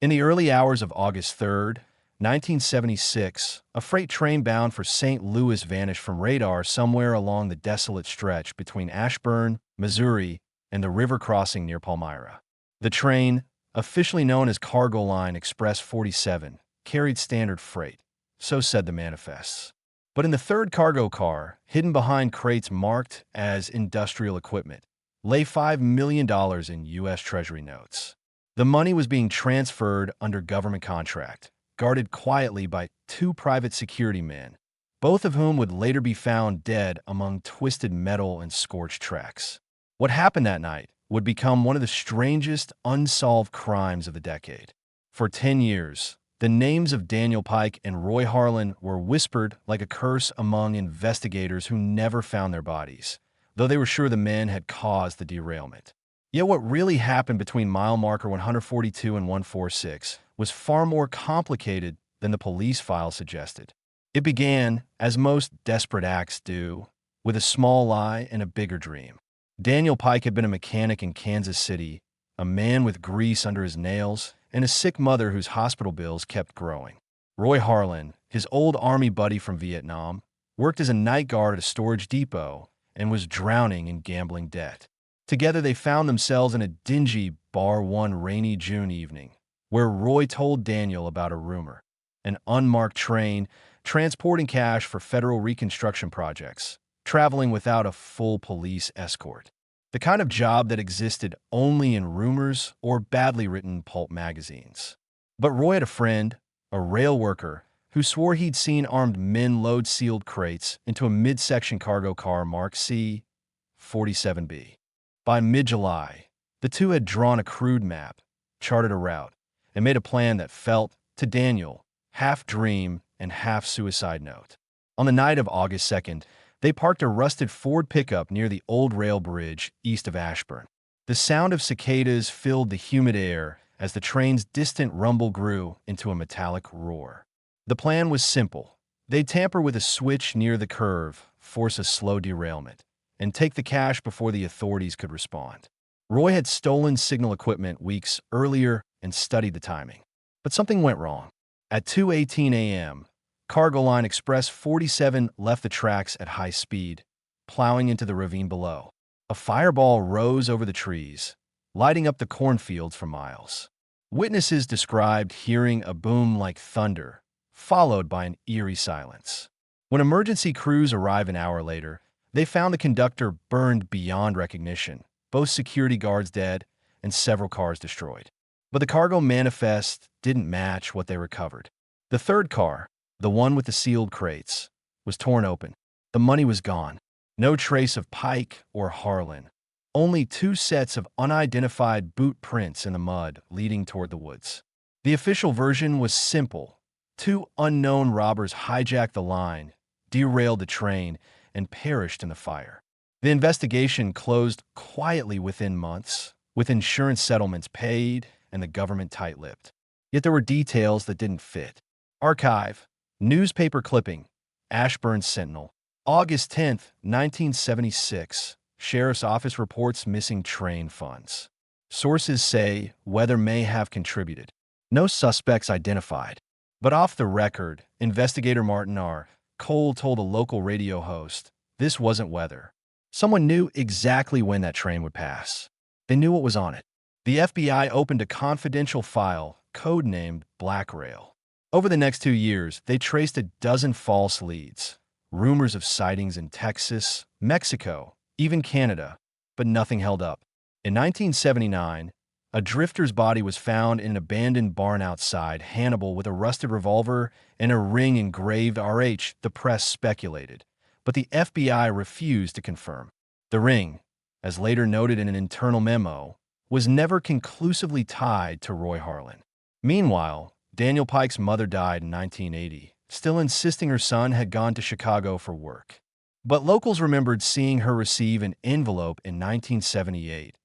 In the early hours of August 3rd, 1976, a freight train bound for St. Louis vanished from radar somewhere along the desolate stretch between Ashburn, Missouri, and the river crossing near Palmyra. The train, officially known as Cargo Line Express 47, carried standard freight, so said the manifests. But in the third cargo car, hidden behind crates marked as industrial equipment, lay $5 million in U.S. Treasury notes. The money was being transferred under government contract, guarded quietly by two private security men, both of whom would later be found dead among twisted metal and scorched tracks. What happened that night would become one of the strangest unsolved crimes of the decade. For 10 years, the names of Daniel Pike and Roy Harlan were whispered like a curse among investigators who never found their bodies, though they were sure the men had caused the derailment. Yet what really happened between mile marker 142 and 146 was far more complicated than the police file suggested. It began, as most desperate acts do, with a small lie and a bigger dream. Daniel Pike had been a mechanic in Kansas City, a man with grease under his nails, and a sick mother whose hospital bills kept growing. Roy Harlan, his old Army buddy from Vietnam, worked as a night guard at a storage depot and was drowning in gambling debt. Together they found themselves in a dingy bar one rainy June evening, where Roy told Daniel about a rumor: an unmarked train transporting cash for federal reconstruction projects, traveling without a full police escort. The kind of job that existed only in rumors or badly written pulp magazines. But Roy had a friend, a rail worker, who swore he'd seen armed men load sealed crates into a midsection cargo car marked C-47B. By mid-July, the two had drawn a crude map, charted a route, and made a plan that felt, to Daniel, half dream and half suicide note. On the night of August 2nd, they parked a rusted Ford pickup near the old rail bridge east of Ashburn. The sound of cicadas filled the humid air as the train's distant rumble grew into a metallic roar. The plan was simple. They'd tamper with a switch near the curve, force a slow derailment, and take the cash before the authorities could respond. Roy had stolen signal equipment weeks earlier and studied the timing. But something went wrong. At 2:18 a.m., Cargo Line Express 47 left the tracks at high speed, plowing into the ravine below. A fireball rose over the trees, lighting up the cornfields for miles. Witnesses described hearing a boom like thunder, followed by an eerie silence. When emergency crews arrived an hour later, they found the conductor burned beyond recognition, both security guards dead, and several cars destroyed. But the cargo manifest didn't match what they recovered. The third car, the one with the sealed crates, was torn open. The money was gone. No trace of Pike or Harlan. Only two sets of unidentified boot prints in the mud leading toward the woods. The official version was simple. Two unknown robbers hijacked the line, derailed the train, and perished in the fire. The investigation closed quietly within months, with insurance settlements paid and the government tight-lipped. Yet there were details that didn't fit. Archive. Newspaper clipping. Ashburn Sentinel. August 10th, 1976. Sheriff's Office reports missing train funds. Sources say weather may have contributed. No suspects identified. But off the record, investigator Martin R. Cole told a local radio host, this wasn't weather. Someone knew exactly when that train would pass. They knew what was on it. The FBI opened a confidential file, codenamed Black Rail. Over the next 2 years, they traced a dozen false leads. Rumors of sightings in Texas, Mexico, even Canada, but nothing held up. In 1979, a drifter's body was found in an abandoned barn outside Hannibal with a rusted revolver and a ring engraved RH, the press speculated. But the FBI refused to confirm. The ring, as later noted in an internal memo, was never conclusively tied to Roy Harlan. Meanwhile, Daniel Pike's mother died in 1980, still insisting her son had gone to Chicago for work. But locals remembered seeing her receive an envelope in 1978,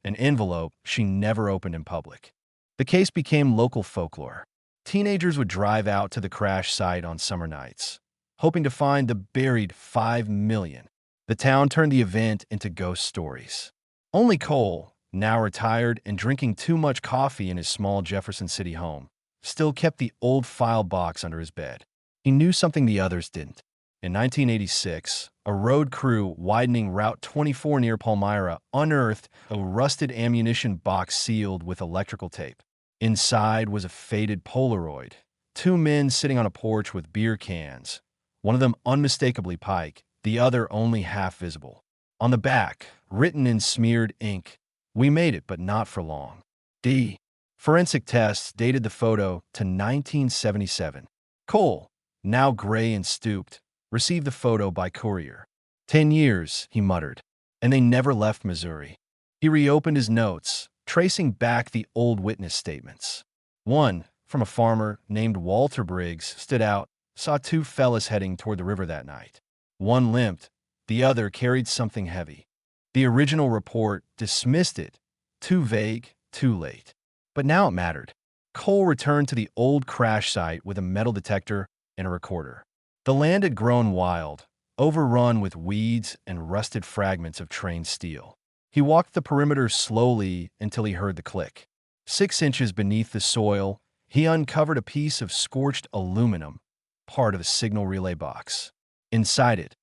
an envelope she never opened in public. The case became local folklore. Teenagers would drive out to the crash site on summer nights, hoping to find the buried $5 million. The town turned the event into ghost stories. Only Cole, now retired and drinking too much coffee in his small Jefferson City home, still kept the old file box under his bed. He knew something the others didn't. In 1986, a road crew widening Route 24 near Palmyra unearthed a rusted ammunition box sealed with electrical tape. Inside was a faded Polaroid, two men sitting on a porch with beer cans, one of them unmistakably Pike, the other only half visible. On the back, written in smeared ink, "We made it, but not for long. D." Forensic tests dated the photo to 1977. Cole, now gray and stooped, received the photo by courier. 10 years, he muttered, and they never left Missouri. He reopened his notes, tracing back the old witness statements. One, from a farmer named Walter Briggs, stood out, saw two fellas heading toward the river that night. One limped, the other carried something heavy. The original report dismissed it. Too vague, too late. But now it mattered. Cole returned to the old crash site with a metal detector and a recorder. The land had grown wild, overrun with weeds and rusted fragments of trained steel. He walked the perimeter slowly until he heard the click. 6 inches beneath the soil, he uncovered a piece of scorched aluminum, part of a signal relay box. Inside it,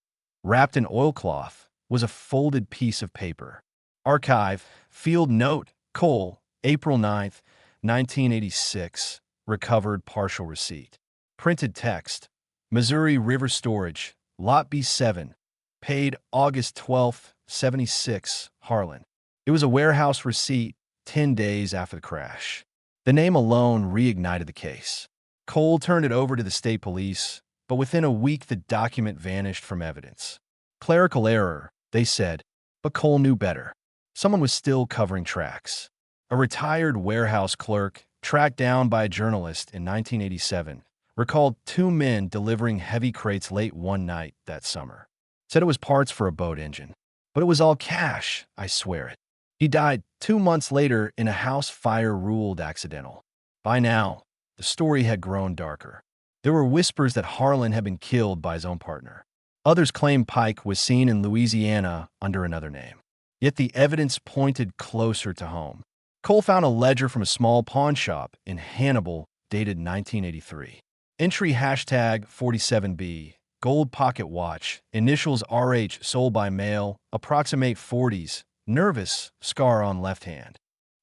wrapped in oilcloth, was a folded piece of paper. Archive, field note, Cole, April 9th, 1986, recovered partial receipt. Printed text, Missouri River Storage, Lot B7, paid August 12th, 76, Harlan. It was a warehouse receipt 10 days after the crash. The name alone reignited the case. Cole turned it over to the state police, but within a week the document vanished from evidence. Clerical error, they said, but Cole knew better. Someone was still covering tracks. A retired warehouse clerk, tracked down by a journalist in 1987, recalled 2 men delivering heavy crates late one night that summer. Said it was parts for a boat engine. But it was all cash, I swear it. He died 2 months later in a house fire ruled accidental. By now, the story had grown darker. There were whispers that Harlan had been killed by his own partner. Others claimed Pike was seen in Louisiana under another name. Yet the evidence pointed closer to home. Cole found a ledger from a small pawn shop in Hannibal dated 1983. Entry hashtag 47B, gold pocket watch, initials RH, sold by mail, approximate 40s, nervous, scar on left hand.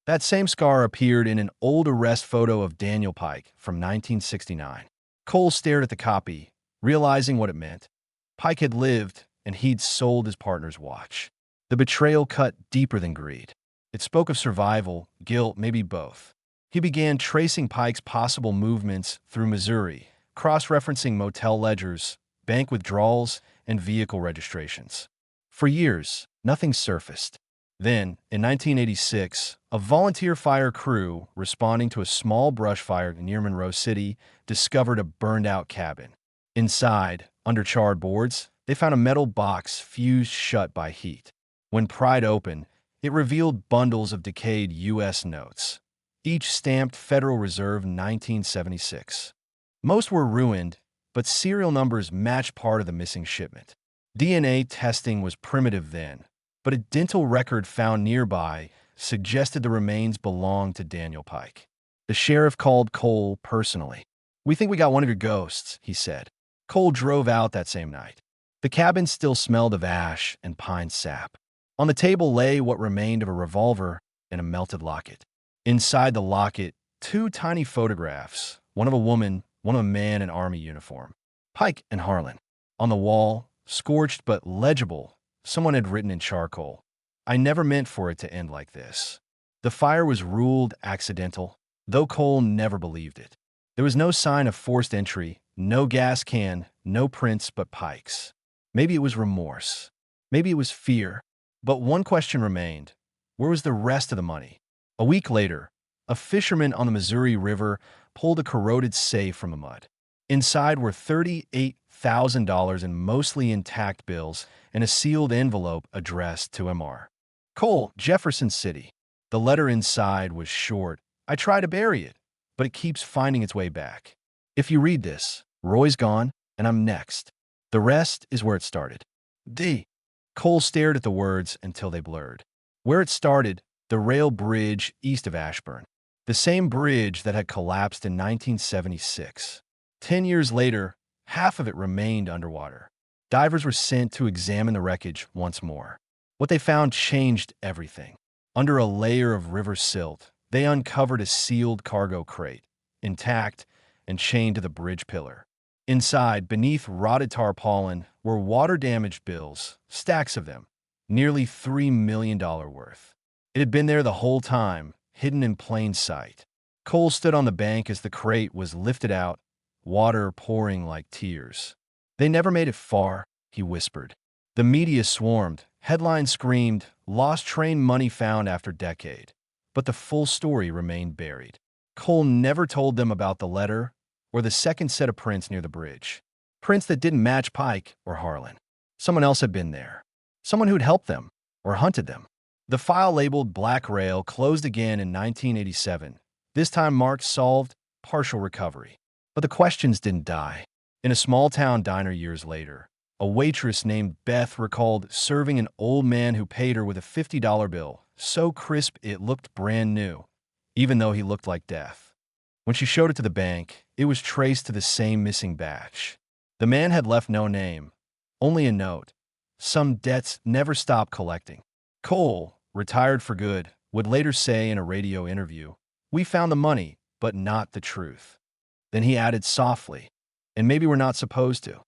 That same scar appeared in an old arrest photo of Daniel Pike from 1969. Cole stared at the copy, realizing what it meant. Pike had lived, and he'd sold his partner's watch. The betrayal cut deeper than greed. It spoke of survival, guilt, maybe both. He began tracing Pike's possible movements through Missouri, cross-referencing motel ledgers, bank withdrawals, and vehicle registrations. For years, nothing surfaced. Then, in 1986, a volunteer fire crew responding to a small brush fire near Monroe City discovered a burned-out cabin. Inside, under charred boards, they found a metal box fused shut by heat. When pried open, it revealed bundles of decayed U.S. notes, each stamped Federal Reserve 1976. Most were ruined, but serial numbers matched part of the missing shipment. DNA testing was primitive then, but a dental record found nearby suggested the remains belonged to Daniel Pike. The sheriff called Cole personally. "We think we got one of your ghosts," he said. Cole drove out that same night. The cabin still smelled of ash and pine sap. On the table lay what remained of a revolver and a melted locket. Inside the locket, 2 tiny photographs, one of a woman, one of a man in army uniform. Pike and Harlan. On the wall, scorched but legible, someone had written in charcoal, "I never meant for it to end like this." The fire was ruled accidental, though Cole never believed it. There was no sign of forced entry, no gas can, no prints but Pike's. Maybe it was remorse. Maybe it was fear. But one question remained. Where was the rest of the money? A week later, a fisherman on the Missouri River pulled a corroded safe from the mud. Inside were $38,000 in mostly intact bills and a sealed envelope addressed to Mr. Cole, Jefferson City. The letter inside was short. "I try to bury it, but it keeps finding its way back. If you read this, Roy's gone, and I'm next. The rest is where it started." D. Cole stared at the words until they blurred. Where it started, the rail bridge east of Ashburn, the same bridge that had collapsed in 1976. 10 years later, half of it remained underwater. Divers were sent to examine the wreckage once more. What they found changed everything. Under a layer of river silt, they uncovered a sealed cargo crate, intact and chained to the bridge pillar. Inside, beneath rotted tarpaulin, were water-damaged bills, stacks of them, nearly $3 million worth. It had been there the whole time, hidden in plain sight. Cole stood on the bank as the crate was lifted out, water pouring like tears. "They never made it far," he whispered. The media swarmed. Headlines screamed, "Lost train money found after decade." But the full story remained buried. Cole never told them about the letter or the second set of prints near the bridge. Prints that didn't match Pike or Harlan. Someone else had been there. Someone who'd helped them or hunted them. The file labeled Black Rail closed again in 1987. This time marked solved, partial recovery. But the questions didn't die. In a small-town diner years later, a waitress named Beth recalled serving an old man who paid her with a $50 bill, so crisp it looked brand new, even though he looked like death. When she showed it to the bank, it was traced to the same missing batch. The man had left no name, only a note. Some debts never stopped collecting. Cole, retired for good, would later say in a radio interview, "We found the money, but not the truth." Then he added softly, "And maybe we're not supposed to.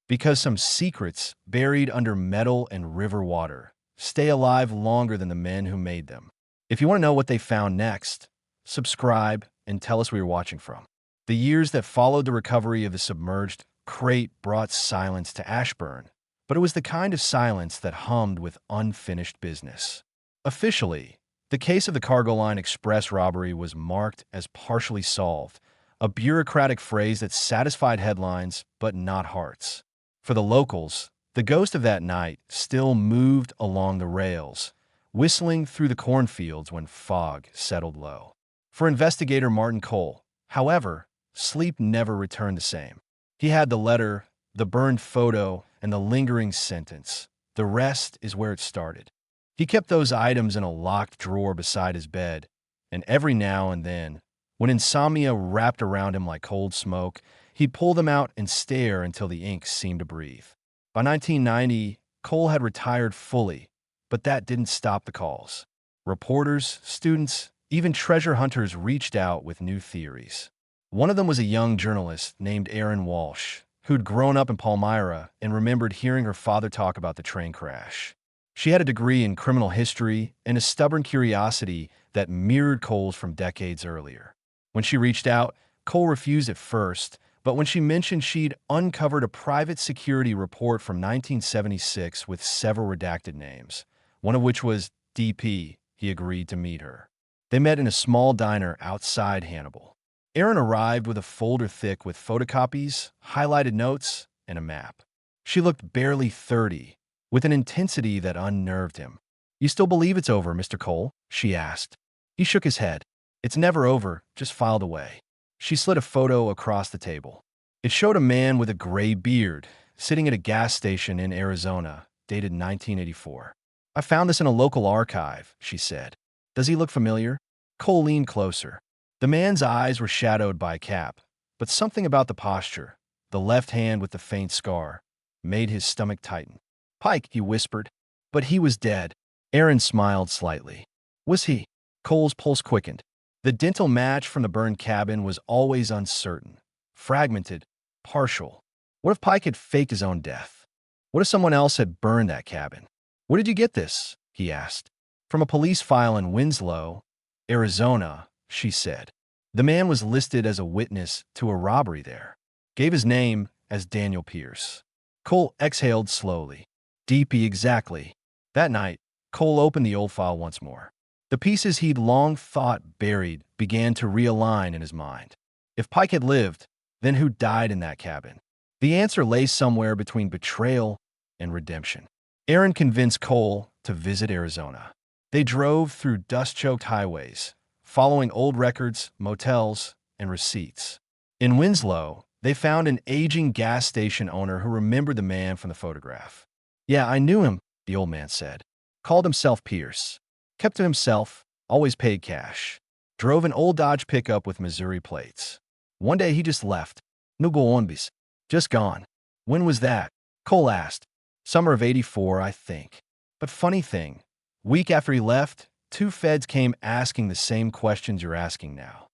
Because some secrets, buried under metal and river water, stay alive longer than the men who made them." If you want to know what they found next, subscribe and tell us where you're watching from. The years that followed the recovery of the submerged crate brought silence to Ashburn, but it was the kind of silence that hummed with unfinished business. Officially, the case of the Cargo Line Express robbery was marked as partially solved, a bureaucratic phrase that satisfied headlines but not hearts. For the locals, the ghost of that night still moved along the rails, whistling through the cornfields when fog settled low. For investigator Martin Cole, however, sleep never returned the same. He had the letter, the burned photo, and the lingering sentence. The rest is where it started. He kept those items in a locked drawer beside his bed, and every now and then, when insomnia wrapped around him like cold smoke, he'd pull them out and stare until the ink seemed to breathe. By 1990, Cole had retired fully, but that didn't stop the calls. Reporters, students, even treasure hunters reached out with new theories. One of them was a young journalist named Erin Walsh, who'd grown up in Palmyra and remembered hearing her father talk about the train crash. She had a degree in criminal history and a stubborn curiosity that mirrored Cole's from decades earlier. When she reached out, Cole refused at first, but when she mentioned she'd uncovered a private security report from 1976 with several redacted names, one of which was DP, he agreed to meet her. They met in a small diner outside Hannibal. Erin arrived with a folder thick with photocopies, highlighted notes, and a map. She looked barely 30, with an intensity that unnerved him. "You still believe it's over, Mr. Cole?" she asked. He shook his head. "It's never over, just filed away." She slid a photo across the table. It showed a man with a gray beard, sitting at a gas station in Arizona, dated 1984. "I found this in a local archive," she said. "Does he look familiar?" Cole leaned closer. The man's eyes were shadowed by a cap, but something about the posture, the left hand with the faint scar, made his stomach tighten. "Pike," he whispered. "But he was dead." Erin smiled slightly. "Was he?" Cole's pulse quickened. The dental match from the burned cabin was always uncertain, fragmented, partial. What if Pike had faked his own death? What if someone else had burned that cabin? "Where did you get this?" he asked. "From a police file in Winslow, Arizona," she said. The man was listed as a witness to a robbery there. Gave his name as Daniel Pierce. Cole exhaled slowly. DP exactly. That night, Cole opened the old file once more. The pieces he'd long thought buried began to realign in his mind. If Pike had lived, then who died in that cabin? The answer lay somewhere between betrayal and redemption. Erin convinced Cole to visit Arizona. They drove through dust-choked highways, following old records, motels, and receipts. In Winslow, they found an aging gas station owner who remembered the man from the photograph. "Yeah, I knew him," the old man said. "Called himself Pierce. Kept to himself, always paid cash. Drove an old Dodge pickup with Missouri plates. One day he just left. No go on bis. Just gone. When was that? Cole asked. Summer of '84, I think. But funny thing, week after he left, two feds came asking the same questions you're asking now.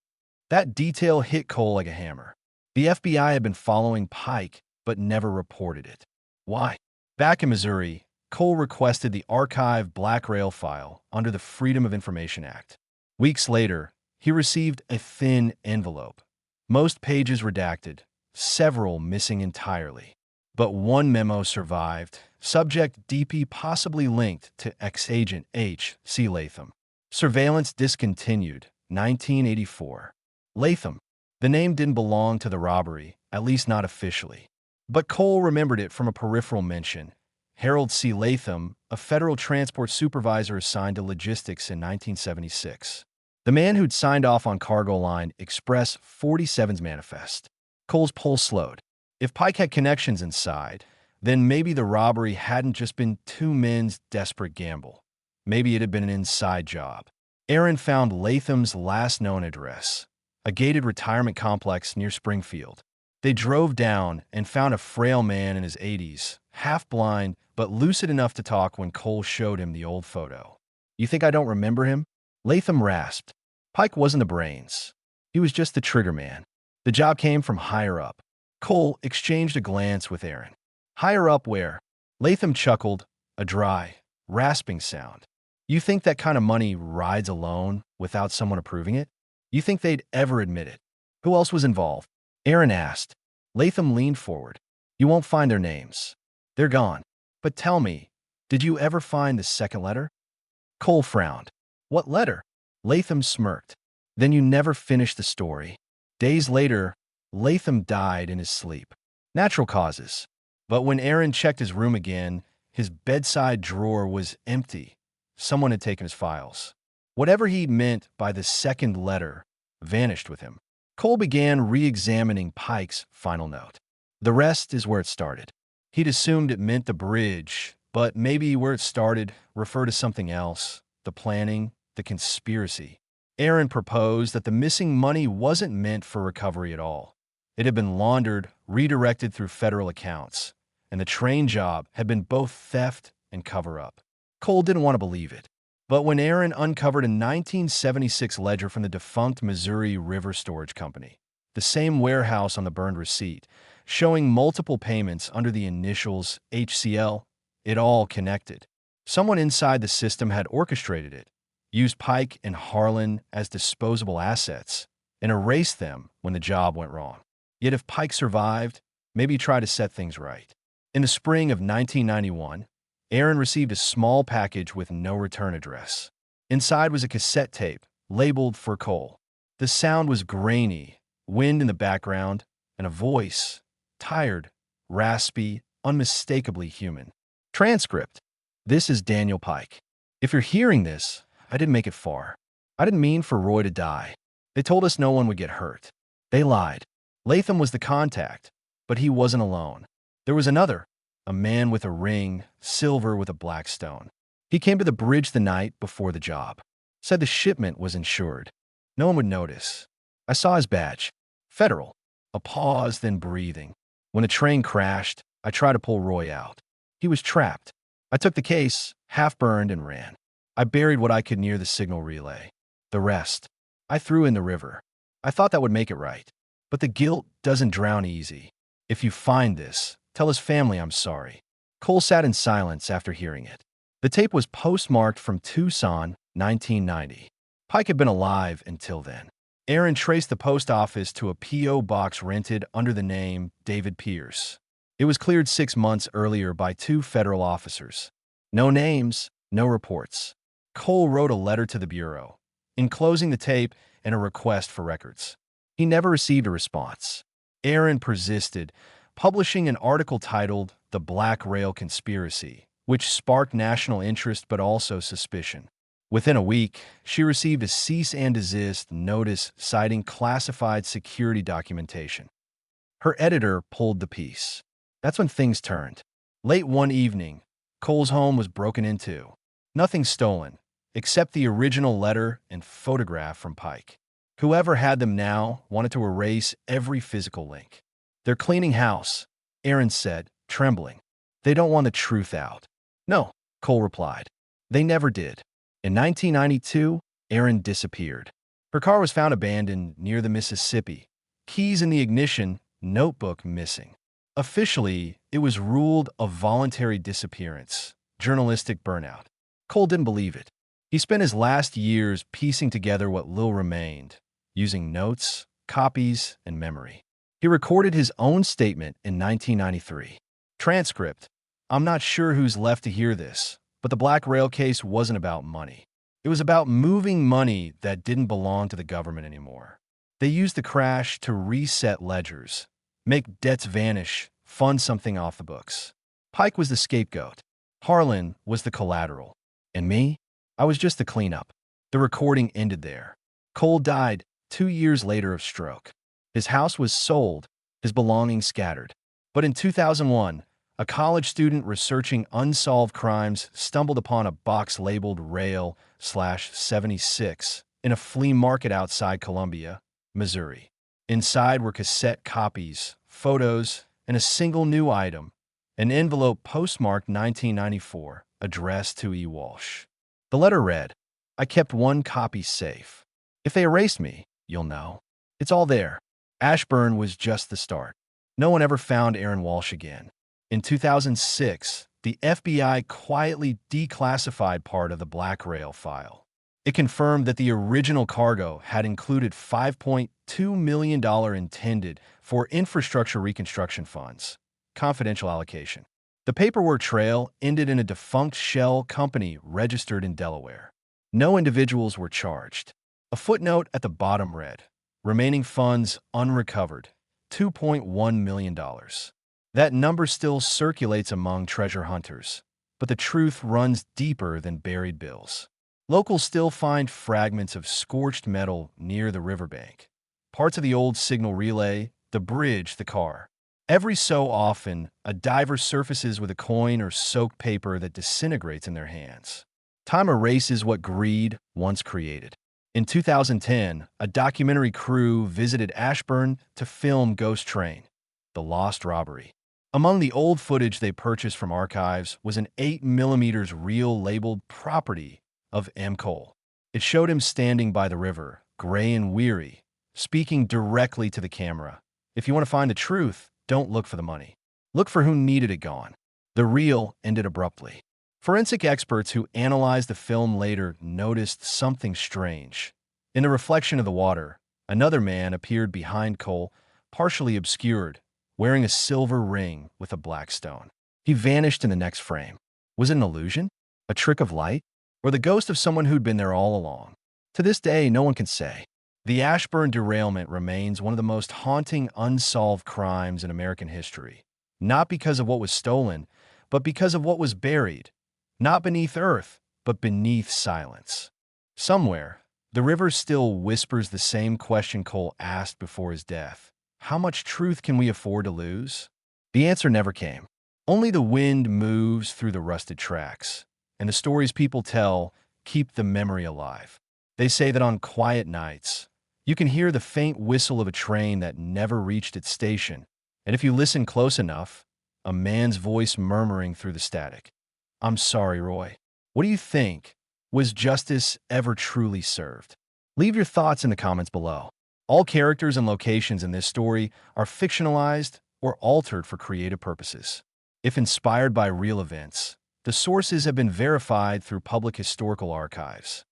That detail hit Cole like a hammer. The FBI had been following Pike, but never reported it. Why? Back in Missouri, Cole requested the archived Black Rail file under the Freedom of Information Act. Weeks later, he received a thin envelope. Most pages redacted, several missing entirely. But one memo survived, subject DP possibly linked to ex-agent H.C. Latham. Surveillance discontinued, 1984. Latham. The name didn't belong to the robbery, at least not officially. But Cole remembered it from a peripheral mention. Harold C. Latham, a federal transport supervisor assigned to logistics in 1976. The man who'd signed off on cargo line Express 47's manifest. Cole's pulse slowed. If Pike had connections inside, then maybe the robbery hadn't just been two men's desperate gamble. Maybe it had been an inside job. Aaron found Latham's last known address, a gated retirement complex near Springfield. They drove down and found a frail man in his 80s, half blind, but lucid enough to talk when Cole showed him the old photo. You think I don't remember him? Latham rasped. Pike wasn't the brains. He was just the trigger man. The job came from higher up. Cole exchanged a glance with Aaron. Higher up where? Latham chuckled, a dry, rasping sound. You think that kind of money rides alone without someone approving it? You think they'd ever admit it? Who else was involved? Aaron asked. Latham leaned forward. You won't find their names. They're gone. But tell me, did you ever find the second letter? Cole frowned. What letter? Latham smirked. Then you never finished the story. Days later, Latham died in his sleep. Natural causes. But when Aaron checked his room again, his bedside drawer was empty. Someone had taken his files. Whatever he meant by the second letter vanished with him. Cole began re-examining Pike's final note. The rest is where it started. He'd assumed it meant the bridge, but maybe where it started referred to something else, the planning, the conspiracy. Aaron proposed that the missing money wasn't meant for recovery at all. It had been laundered, redirected through federal accounts, and the train job had been both theft and cover-up. Cole didn't want to believe it. But when Aaron uncovered a 1976 ledger from the defunct Missouri River Storage Company, the same warehouse on the burned receipt, showing multiple payments under the initials HCL, it all connected. Someone inside the system had orchestrated it, used Pike and Harlan as disposable assets, and erased them when the job went wrong. Yet if Pike survived, maybe try to set things right. In the spring of 1991, Aaron received a small package with no return address. Inside was a cassette tape, labeled for Cole. The sound was grainy, wind in the background, and a voice, tired, raspy, unmistakably human. Transcript. This is Daniel Pike. If you're hearing this, I didn't make it far. I didn't mean for Roy to die. They told us no one would get hurt. They lied. Latham was the contact, but he wasn't alone. There was another. A man with a ring, silver with a black stone. He came to the bridge the night before the job. Said the shipment was insured. No one would notice. I saw his badge. Federal. A pause, then breathing. When the train crashed, I tried to pull Roy out. He was trapped. I took the case, half burned, and ran. I buried what I could near the signal relay. The rest, I threw in the river. I thought that would make it right. But the guilt doesn't drown easy. If you find this, tell his family I'm sorry. Cole sat in silence after hearing it. The tape was postmarked from Tucson, 1990. Pike had been alive until then. Aaron traced the post office to a P.O. box rented under the name David Pierce. It was cleared 6 months earlier by 2 federal officers. No names, no reports. Cole wrote a letter to the Bureau, enclosing the tape and a request for records. He never received a response. Aaron persisted, publishing an article titled The Black Rail Conspiracy, which sparked national interest but also suspicion. Within a week, she received a cease and desist notice citing classified security documentation. Her editor pulled the piece. That's when things turned. Late one evening, Cole's home was broken into. Nothing stolen, except the original letter and photograph from Pike. Whoever had them now wanted to erase every physical link. "They're cleaning house," Aaron said, trembling. "They don't want the truth out." "No," Cole replied. "They never did." In 1992, Aaron disappeared. Her car was found abandoned near the Mississippi. Keys in the ignition, notebook missing. Officially, it was ruled a voluntary disappearance, journalistic burnout. Cole didn't believe it. He spent his last years piecing together what little remained, using notes, copies, and memory. He recorded his own statement in 1993. Transcript: "I'm not sure who's left to hear this, but the Black Rail case wasn't about money. It was about moving money that didn't belong to the government anymore. They used the crash to reset ledgers, make debts vanish, fund something off the books. Pike was the scapegoat. Harlan was the collateral. And me? I was just the cleanup." The recording ended there. Cole died 2 years later of stroke. His house was sold, his belongings scattered. But in 2001, a college student researching unsolved crimes stumbled upon a box labeled Rail/76 in a flea market outside Columbia, Missouri. Inside were cassette copies, photos, and a single new item, an envelope postmarked 1994, addressed to E. Walsh. The letter read, "I kept one copy safe. If they erased me, you'll know. It's all there." Ashburn was just the start. No one ever found Aaron Walsh again. In 2006, the FBI quietly declassified part of the Black Rail file. It confirmed that the original cargo had included $5.2 million intended for infrastructure reconstruction funds. Confidential allocation. The paperwork trail ended in a defunct shell company registered in Delaware. No individuals were charged. A footnote at the bottom read, "Remaining funds unrecovered, $2.1 million. That number still circulates among treasure hunters, but the truth runs deeper than buried bills. Locals still find fragments of scorched metal near the riverbank, parts of the old signal relay, the bridge, the car. Every so often, a diver surfaces with a coin or soaked paper that disintegrates in their hands. Time erases what greed once created." In 2010, a documentary crew visited Ashburn to film Ghost Train, the lost robbery. Among the old footage they purchased from archives was an 8mm reel labeled "Property" of M. Cole. It showed him standing by the river, gray and weary, speaking directly to the camera. "If you want to find the truth, don't look for the money. Look for who needed it gone." The reel ended abruptly. Forensic experts who analyzed the film later noticed something strange. In the reflection of the water, another man appeared behind Cole, partially obscured, wearing a silver ring with a black stone. He vanished in the next frame. Was it an illusion? A trick of light? Or the ghost of someone who'd been there all along? To this day, no one can say. The Ashburn derailment remains one of the most haunting unsolved crimes in American history. Not because of what was stolen, but because of what was buried. Not beneath earth, but beneath silence. Somewhere, the river still whispers the same question Cole asked before his death. How much truth can we afford to lose? The answer never came. Only the wind moves through the rusted tracks, and the stories people tell keep the memory alive. They say that on quiet nights, you can hear the faint whistle of a train that never reached its station, and if you listen close enough, a man's voice murmuring through the static. "I'm sorry, Roy. What do you think? Was justice ever truly served?" Leave your thoughts in the comments below. All characters and locations in this story are fictionalized or altered for creative purposes. If inspired by real events, the sources have been verified through public historical archives.